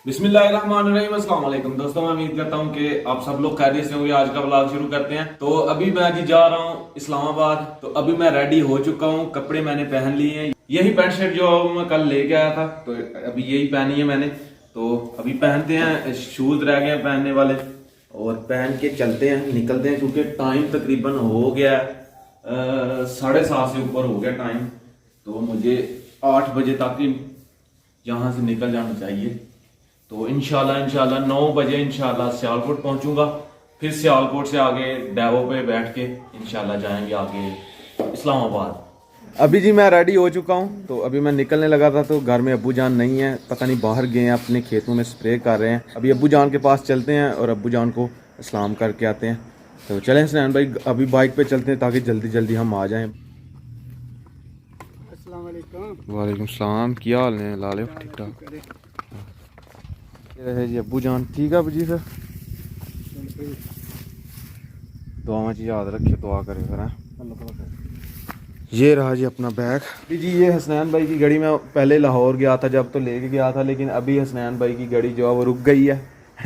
बिस्मिल्लाहिर्रहमानिर्रहीम, अस्सलाम वालेकुम दोस्तों। मैं उम्मीद करता हूँ कि आप सब लोग खैरियत से होंगे। आज का व्लॉग शुरू करते हैं। तो अभी मैं जी जा रहा हूँ इस्लामाबाद। तो अभी मैं रेडी हो चुका हूँ, कपड़े मैंने पहन लिए हैं। यही पैंट शर्ट जो मैं कल लेके आया था, तो अभी यही पहनी है मैंने। तो अभी पहनते हैं, शूज रह गए हैं पहनने वाले और पहन के चलते हैं, निकलते हैं। क्योंकि टाइम तकरीबन हो गया 7:30 से ऊपर हो गया टाइम। तो मुझे 8 बजे तक यहाँ से निकल जाना चाहिए। तो इंशाल्लाह 9 बजे इंशाल्लाह सियालकोट पहुंचूंगा। फिर सियालकोट से आगे डेवो पे बैठ के इंशाल्लाह जाएंगे आगे इस्लामाबाद। अभी जी मैं रेडी हो चुका हूं। तो अभी मैं निकलने लगा था, तो घर में अब्बू जान नहीं है, पता नहीं बाहर गए हैं, अपने खेतों में स्प्रे कर रहे हैं। अभी अब्बू जान के पास चलते हैं और अब्बू जान को सलाम करके आते हैं। तो चलें हसनैन भाई, अभी बाइक पे चलते हैं ताकि जल्दी जल्दी हम आ जाएं। वालेकुम सलाम, क्या हाल है? ला लो ठीक ठाक है जी। अब्बू जान ठीक है जी। फिर दुआ में याद रखिए, दुआ करे फिर। ये रहा जी अपना बैग। जी ये हसनैन भाई की गाड़ी, मैं पहले लाहौर गया था जब, तो लेके गया था, लेकिन अभी हसनैन भाई की गाड़ी जो है वो रुक गई है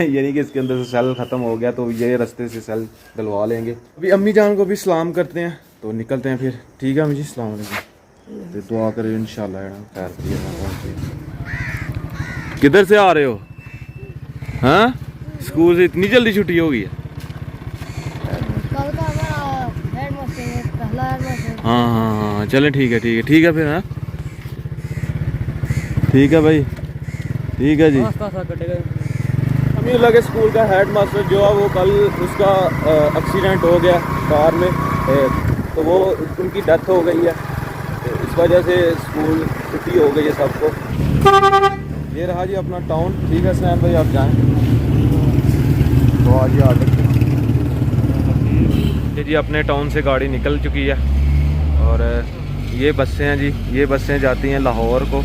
यानी कि इसके अंदर से सेल ख़त्म हो गया, तो ये रास्ते से सेल डलवा लेंगे। अभी अम्मी जान को भी सलाम करते हैं, तो निकलते हैं फिर। ठीक है अम्मी जी, अस्सलाम वालेकुम। तो दुआ करें इंशाल्लाह खैर। किधर से आ रहे हो? हाँ, स्कूल से इतनी जल्दी छुट्टी हो गई है? हाँ, चले ठीक है फिर। हाँ ठीक है भाई, ठीक है जी। अमीरुल्लाह के स्कूल का हेड मास्टर जो है वो कल उसका एक्सीडेंट हो गया कार में, तो वो उनकी डेथ हो गई है। तो इस वजह से स्कूल छुट्टी हो गई है सबको। ये रहा जी अपना टाउन। ठीक है सैन भाई, आप जाएँ तो आज याद रखिए। जी अपने टाउन से गाड़ी निकल चुकी है और ये बसें हैं जी, ये बसें जाती हैं लाहौर को।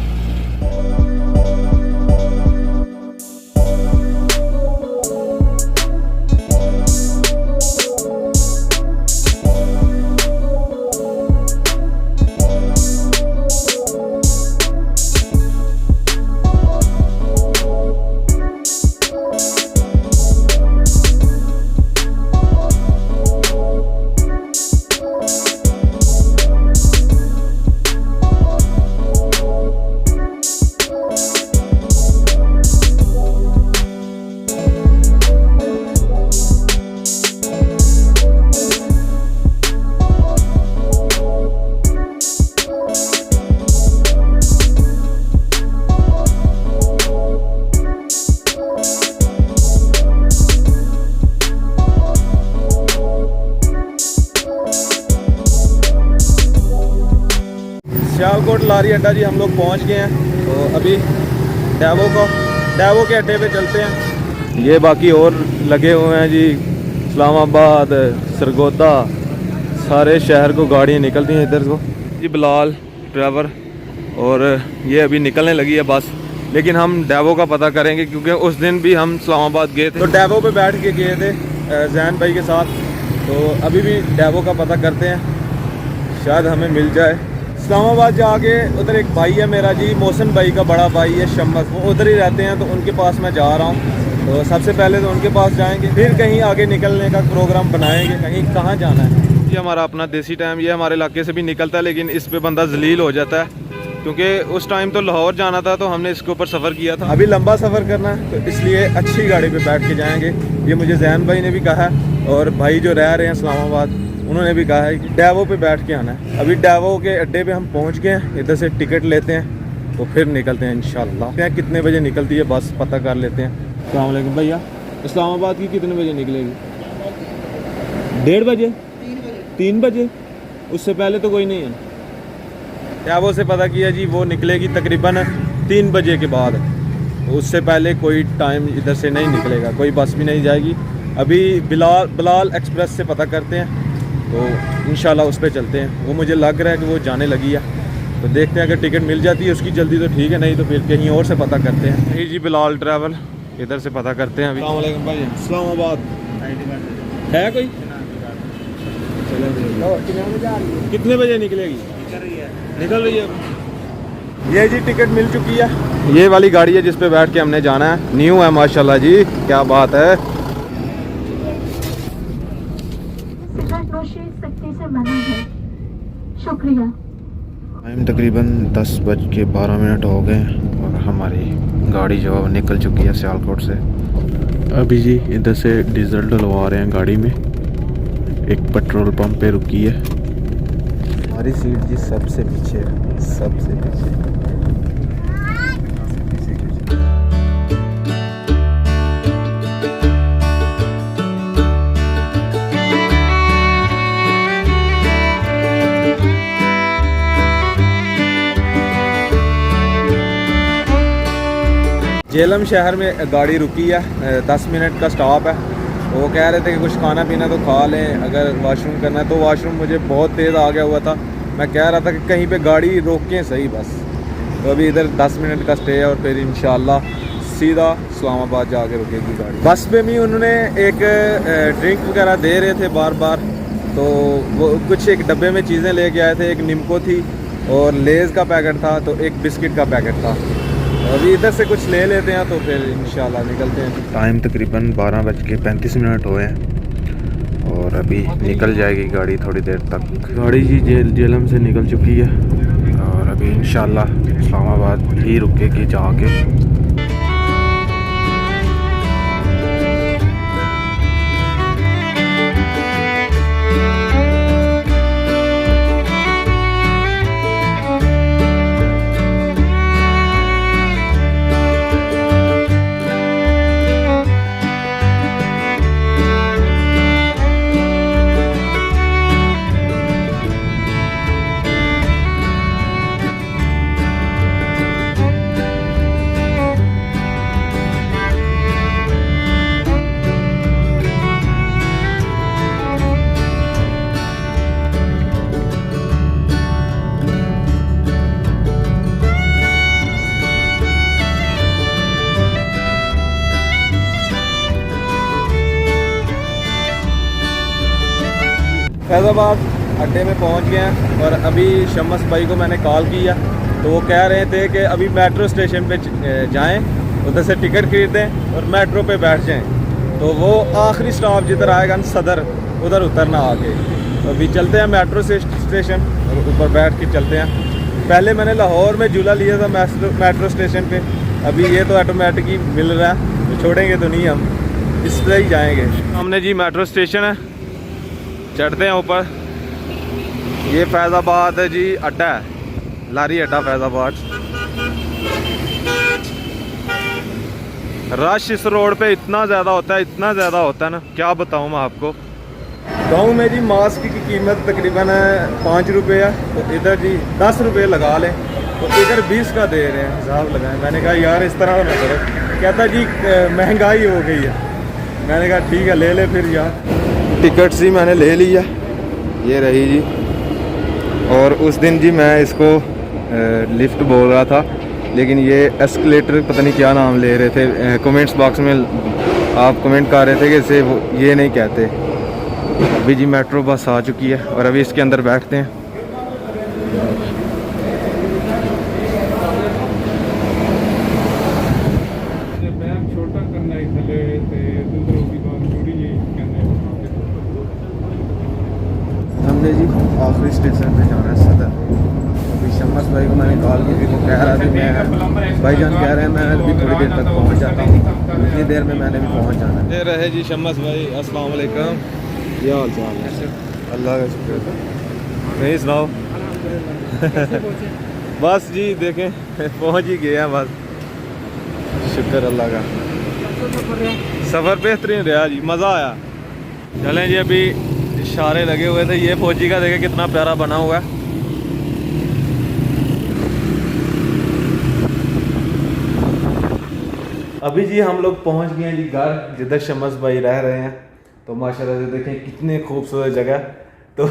सियालकोट लारी अड्डा जी हम लोग पहुंच गए हैं। तो अभी डेवो के अड्डे पे चलते हैं। ये बाकी और लगे हुए हैं जी, इस्लामाबाद, सरगोदा, सारे शहर को गाड़ियाँ निकलती हैं इधर को जी। बिलाल ड्राइवर, और ये अभी निकलने लगी है बस। लेकिन हम डेवो का पता करेंगे क्योंकि उस दिन भी हम इस्लामाबाद गए थे, तो डेवो पे बैठ के गए थे जैन भाई के साथ। तो अभी भी डेवो का पता करते हैं, शायद हमें मिल जाए। इस्लामाबाद जाके उधर एक भाई है मेरा जी, मोहसिन भाई का बड़ा भाई है शम्मस, वो उधर ही रहते हैं, तो उनके पास मैं जा रहा हूँ। तो सबसे पहले तो उनके पास जाएंगे, फिर कहीं आगे निकलने का प्रोग्राम बनाएंगे। कहीं कहाँ जाना है ये हमारा अपना देसी टाइम, ये हमारे इलाके से भी निकलता है, लेकिन इस पे बंदा जलील हो जाता है क्योंकि उस टाइम तो लाहौर जाना था, तो हमने इसके ऊपर सफ़र किया था। अभी लंबा सफ़र करना है, तो इसलिए अच्छी गाड़ी पर बैठ के जाएँगे। ये मुझे जैन भाई ने भी कहा है, और भाई जो रह रहे हैं इस्लामाबाद, उन्होंने भी कहा है कि डेवो पे बैठ के आना है। अभी डेवो के अड्डे पे हम पहुंच गए हैं, इधर से टिकट लेते हैं तो फिर निकलते हैं इंशाल्लाह। कितने बजे निकलती है बस पता कर लेते हैं। अस्सलाम वालेकुम भैया, इस्लामाबाद की कितने बजे निकलेगी? 1:30 बजे? 3 बजे? उससे पहले तो कोई नहीं है। डेवो से पता किया जी, वो निकलेगी तकरीबन 3 बजे के बाद। उससे पहले कोई टाइम इधर से नहीं निकलेगा, कोई बस भी नहीं जाएगी। अभी बिलाल एक्सप्रेस से पता करते हैं, तो इंशाल्लाह उस पर चलते हैं। वो मुझे लग रहा है कि वो जाने लगी है, तो देखते हैं अगर टिकट मिल जाती है उसकी जल्दी तो ठीक है, नहीं तो फिर कहीं और से पता करते हैं। यही जी बिलाल ट्रैवल, इधर से पता करते हैं। अभी अस्सलाम वालेकुम भाई, इस्लामाबाद है कोई? कितने बजे निकलेगी? निकल रही है। ये जी टिकट मिल चुकी है। ये वाली गाड़ी है जिस पे बैठ के हमने जाना है। न्यू है माशाल्लाह जी, क्या बात है। शुक्रिया। टाइम तकरीबन 10:12 हो गए और हमारी गाड़ी जो है निकल चुकी है सियालकोट से। अभी जी इधर से डीजल डलवा रहे हैं गाड़ी में, एक पेट्रोल पंप पे रुकी है। हमारी सीट जी सबसे पीछे है, सबसे पीछे। झेलम शहर में गाड़ी रुकी है, 10 मिनट का स्टॉप है। वो कह रहे थे कि कुछ खाना पीना तो खा लें, अगर वॉशरूम करना है तो वॉशरूम मुझे बहुत तेज़ आ गया हुआ था। मैं कह रहा था कि कहीं पे गाड़ी रोकें सही बस। तो अभी इधर 10 मिनट का स्टे है और फिर इंशाल्लाह सीधा इस्लामाबाद जाके रुकेगी गाड़ी। बस पे भी उन्होंने एक ड्रिंक वगैरह दे रहे थे बार बार, तो वो कुछ एक डब्बे में चीज़ें लेके आए थे। एक निम्को थी और लेज़ का पैकेट था, तो एक बिस्किट का पैकेट था। अभी इधर से कुछ ले लेते हैं तो फिर इंशाल्लाह निकलते हैं। टाइम तकरीबन 12:35 हुए हैं और अभी निकल जाएगी गाड़ी थोड़ी देर तक। गाड़ी जी झेलम से निकल चुकी है और अभी इंशाल्लाह इस्लामाबाद ही रुकेगी जाके। फैज़ाबाद अड्डे में पहुंच गए हैं और अभी शम्स भाई को मैंने कॉल किया तो वो कह रहे थे कि अभी मेट्रो स्टेशन पे जाएं, उधर से टिकट खरीदें और मेट्रो पे बैठ जाएं। तो वो आखिरी स्टॉप जिधर आएगा ना सदर, उधर उतरना आके। तो अभी चलते हैं मेट्रो स्टेशन और ऊपर बैठ के चलते हैं। पहले मैंने लाहौर में झूला लिया था मेट्रो स्टेशन पे, अभी ये तो ऑटोमेटिक ही मिल रहा है, तो छोड़ेंगे तो नहीं, हम इस पर ही जाएंगे। हमने जी मेट्रो स्टेशन है, चढ़ते हैं ऊपर। ये फैज़ाबाद है जी अड्डा है, लारी अड्डा फैज़ाबाद। रश इस रोड पे इतना ज़्यादा होता है, इतना ज़्यादा होता है ना, क्या बताऊँ मैं आपको। गाँव में जी मास्क की कीमत तकरीबन 5 रुपये है, तो इधर जी 10 रुपये लगा लें, तो इधर 20 का दे रहे हैं, हिसाब लगाएं। मैंने कहा यार इस तरह ना करो, कहता जी महंगाई हो गई है। मैंने कहा ठीक है ले ले फिर यार। टिकट ही मैंने ले ली है, ये रही जी। और उस दिन जी मैं इसको लिफ्ट बोल रहा था, लेकिन ये एस्केलेटर पता नहीं क्या नाम ले रहे थे। कमेंट्स बॉक्स में आप कमेंट कर रहे थे कि इसे ये नहीं कहते। अभी जी मेट्रो बस आ चुकी है और अभी इसके अंदर बैठते हैं। हमने जी आखिरी स्टेशन पे जाना है सदर। अभी शम्स भाई को मैंने कॉल की थी, वो कह रहा था मैं भाईजान कह रहे हैं मैं अभी थोड़ी देर तक पहुंच जाता हूँ, इतनी देर में मैंने भी पहुंच जाना है। ये रहे जी शम्स भाई, अस्सलाम वालेकुम, क्या हाल चाल है? अल्लाह का शुक्र है, नहीं सुनाओ। बस जी देखें पहुंच ही गए हैं बस, शुक्र अल्लाह का। सफ़र बेहतरीन रहा जी, मज़ा आया। चलें जी, अभी इशारे लगे हुए थे। ये फौजी का देखे कितना प्यारा बना हुआ है। अभी जी हम लोग पहुंच गए हैं जी घर जिधर शम्स भाई रह रहे हैं। तो माशाल्लाह से देखें कितनी खूबसूरत जगह। तो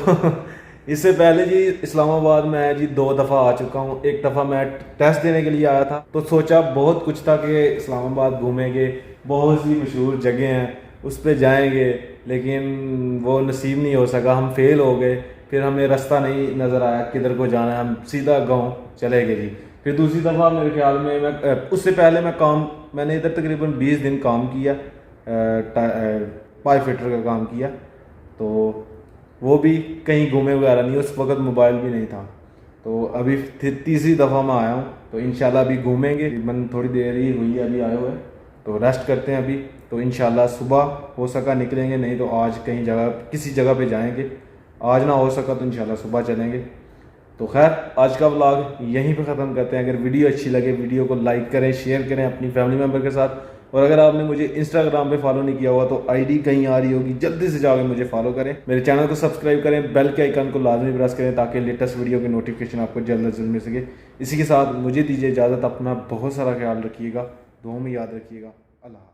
इससे पहले जी इस्लामाबाद में जी 2 दफ़ा आ चुका हूँ। एक दफ़ा मैं टेस्ट देने के लिए आया था, तो सोचा बहुत कुछ था कि इस्लामाबाद घूमेंगे, बहुत सी मशहूर जगह हैं उस पर जाएंगे, लेकिन वो नसीब नहीं हो सका, हम फेल हो गए। फिर हमें रास्ता नहीं नज़र आया किधर को जाना है, हम सीधा गांव चले गए जी। फिर दूसरी दफ़ा मेरे ख्याल में मैं उससे पहले मैंने इधर तकरीबन 20 दिन काम किया, पाइप फिटर का काम किया, तो वो भी कहीं घूमे वगैरह नहीं, उस वक्त मोबाइल भी नहीं था। तो अभी तीसरी दफ़ा मैं आया हूँ, तो इंशाल्लाह अभी घूमेंगे। मन थोड़ी देर ही हुई है अभी आए हुए, तो रेस्ट करते हैं अभी। तो इंशाल्लाह सुबह हो सका निकलेंगे, नहीं तो आज कहीं किसी जगह पे जाएंगे। आज ना हो सका तो इंशाल्लाह सुबह चलेंगे। तो खैर आज का व्लॉग यहीं पे ख़त्म करते हैं। अगर वीडियो अच्छी लगे वीडियो को लाइक करें, शेयर करें अपनी फैमिली मेम्बर के साथ। और अगर आपने मुझे इंस्टाग्राम पे फॉलो नहीं किया हुआ तो आईडी कहीं आ रही होगी, जल्दी से जाकर मुझे फॉलो करें, मेरे चैनल को सब्सक्राइब करें, बेल के आइकन को लाजमी प्रेस करें ताकि लेटेस्ट वीडियो की नोटिफिकेशन आपको जल्द से जल्द मिल सके। इसी के साथ मुझे दीजिए इजाज़त, अपना बहुत सारा ख्याल रखिएगा, दुआ में याद रखिएगा। अल्लाह।